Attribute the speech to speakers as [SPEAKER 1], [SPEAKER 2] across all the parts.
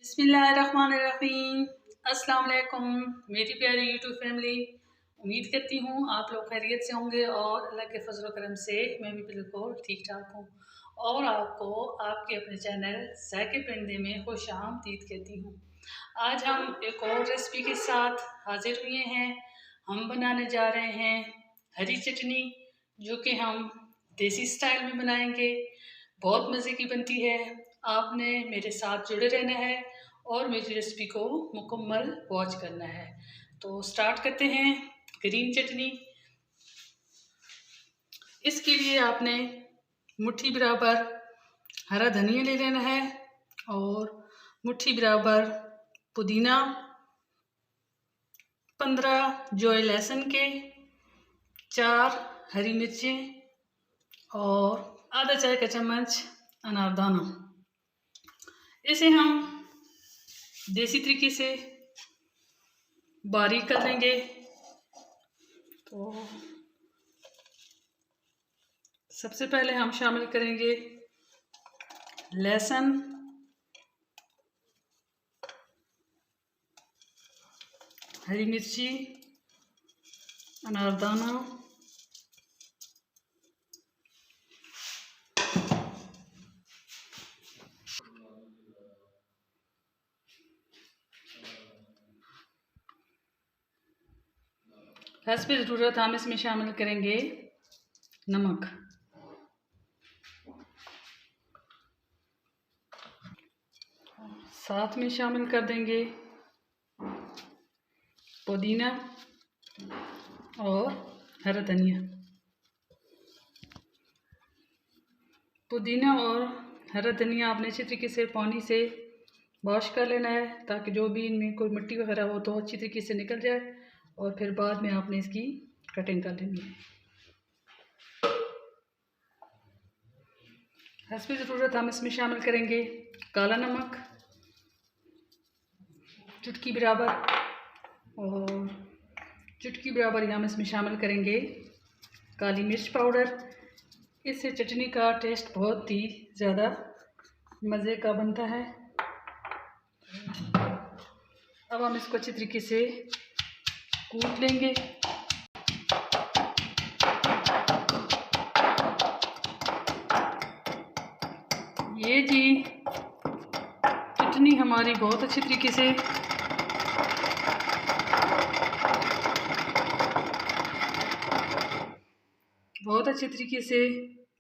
[SPEAKER 1] बिस्मिल्लाहिर्रहमानिर्रहीम। अस्सलाम वालेकुम मेरी प्यारी यूट्यूब फैमिली। उम्मीद करती हूँ आप लोग खैरियत से होंगे और अल्लाह के फजल व करम से मैं भी बिल्कुल ठीक ठाक हूँ और आपको आपके अपने चैनल ज़ायके परिंदे में खुश आमदीद कहती हूँ। आज हम एक और रेसिपी के साथ हाजिर हुए हैं। हम बनाने जा रहे हैं हरी चटनी, जो कि हम देसी स्टाइल में बनाएंगे। बहुत मज़े की बनती है। आपने मेरे साथ जुड़े रहना है और मेरी रेसिपी को मुकम्मल वॉच करना है। तो स्टार्ट करते हैं। ग्रीन चटनी, इसके लिए आपने मुट्ठी बराबर हरा धनिया ले लेना है और मुट्ठी बराबर पुदीना, 15 जोए लहसुन के, 4 हरी मिर्चें और आधा चाय का चम्मच अनारदाना। इसे हम देसी तरीके से बारीक कर लेंगे। तो सबसे पहले हम शामिल करेंगे लहसुन, हरी मिर्ची, अनारदाना, हस्बे ज़रूरत हम इसमें शामिल करेंगे नमक। साथ में शामिल कर देंगे पुदीना और हरा धनिया। पुदीना और हरा धनिया आपने अच्छी तरीके से पानी से वॉश कर लेना है, ताकि जो भी इनमें कोई मिट्टी वगैरह हो तो अच्छी तरीके से निकल जाए और फिर बाद में आपने इसकी कटिंग कर लेनी है। हस्बे ज़रूरत हम इसमें शामिल करेंगे काला नमक चुटकी बराबर और चुटकी बराबर हम इसमें शामिल करेंगे काली मिर्च पाउडर। इससे चटनी का टेस्ट बहुत ही ज़्यादा मज़े का बनता है। अब हम इसको अच्छी तरीके से कूट लेंगे। ये जी चटनी हमारी बहुत अच्छी तरीके से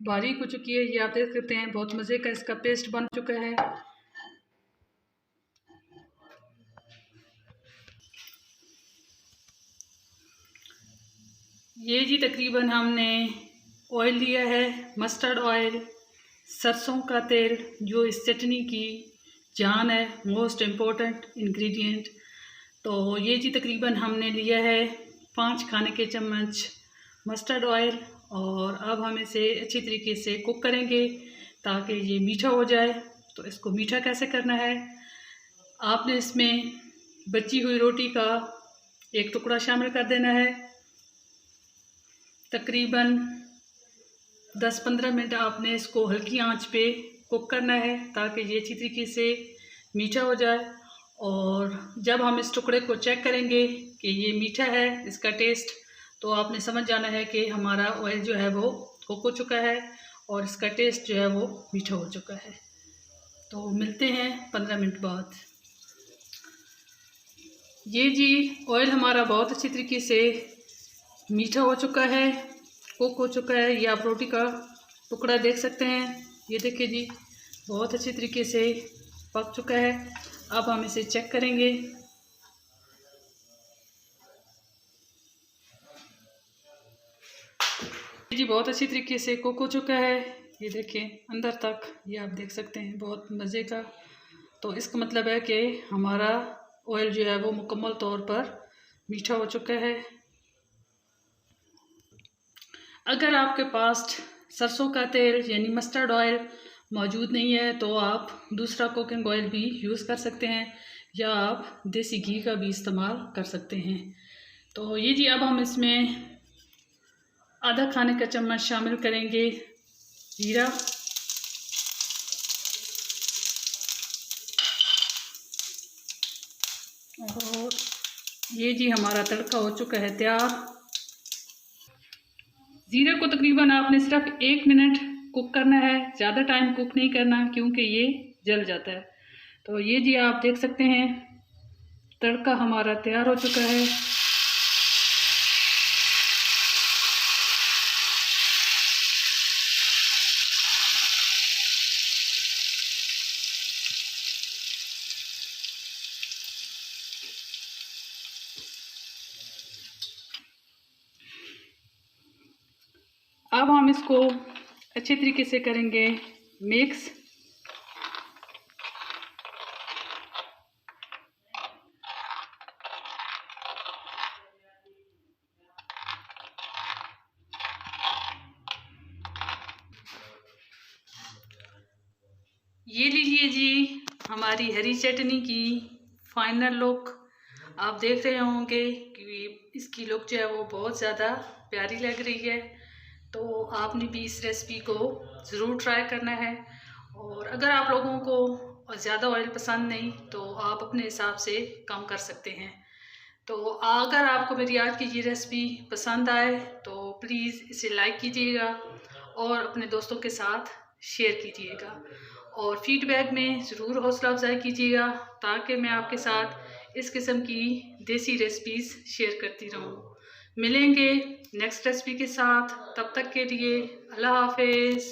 [SPEAKER 1] बारीक हो चुकी है। ये आप देख सकते हैं, बहुत मज़े का इसका पेस्ट बन चुका है। ये जी तकरीबन हमने ऑयल लिया है, मस्टर्ड ऑयल, सरसों का तेल, जो इस चटनी की जान है, मोस्ट इम्पोर्टेंट इंग्रेडिएंट। तो ये जी तकरीबन हमने लिया है 5 खाने के चम्मच मस्टर्ड ऑयल और अब हम इसे अच्छी तरीके से कुक करेंगे ताकि ये मीठा हो जाए। तो इसको मीठा कैसे करना है, आपने इसमें बची हुई रोटी का एक टुकड़ा शामिल कर देना है। तकरीबन 10-15 मिनट आपने इसको हल्की आंच पे कुक करना है ताकि ये अच्छी तरीके से मीठा हो जाए। और जब हम इस टुकड़े को चेक करेंगे कि ये मीठा है, इसका टेस्ट, तो आपने समझ जाना है कि हमारा ऑयल जो है वो कुक हो चुका है और इसका टेस्ट जो है वो मीठा हो चुका है। तो मिलते हैं 15 मिनट बाद। ये जी ऑयल हमारा बहुत अच्छी तरीके से मीठा हो चुका है, कुक हो चुका है। ये आप रोटी का टुकड़ा देख सकते हैं। ये देखिए जी, बहुत अच्छी तरीके से पक चुका है। अब हम इसे चेक करेंगे। जी बहुत अच्छी तरीके से कुक हो चुका है। ये देखिए अंदर तक, ये आप देख सकते हैं, बहुत मज़े का। तो इसका मतलब है कि हमारा ऑयल जो है वो मुकम्मल तौर पर मीठा हो चुका है। अगर आपके पास सरसों का तेल यानी मस्टर्ड ऑयल मौजूद नहीं है तो आप दूसरा कुकिंग ऑयल भी यूज़ कर सकते हैं या आप देसी घी का भी इस्तेमाल कर सकते हैं। तो ये जी अब हम इसमें आधा खाने का चम्मच शामिल करेंगे जीरा, और ये जी हमारा तड़का हो चुका है तैयार। ज़ीरे को तकरीबन आपने सिर्फ 1 मिनट कुक करना है, ज़्यादा टाइम कुक नहीं करना क्योंकि ये जल जाता है। तो ये जी आप देख सकते हैं तड़का हमारा तैयार हो चुका है। अब हम इसको अच्छे तरीके से करेंगे मिक्स। ये लीजिए जी हमारी हरी चटनी की फाइनल लुक। आप देख रहे होंगे कि इसकी लुक जो है वो बहुत ज़्यादा प्यारी लग रही है। तो आपने भी इस रेसिपी को ज़रूर ट्राई करना है। और अगर आप लोगों को ज़्यादा ऑयल पसंद नहीं तो आप अपने हिसाब से कम कर सकते हैं। तो अगर आपको मेरी आज की ये रेसिपी पसंद आए तो प्लीज़ इसे लाइक कीजिएगा और अपने दोस्तों के साथ शेयर कीजिएगा और फीडबैक में ज़रूर हौसला अफजाई कीजिएगा ताकि मैं आपके साथ इस किस्म की देसी रेसिपीज़ शेयर करती रहूँ। मिलेंगे नेक्स्ट रेसिपी के साथ, तब तक के लिए अल्लाह हाफिज़।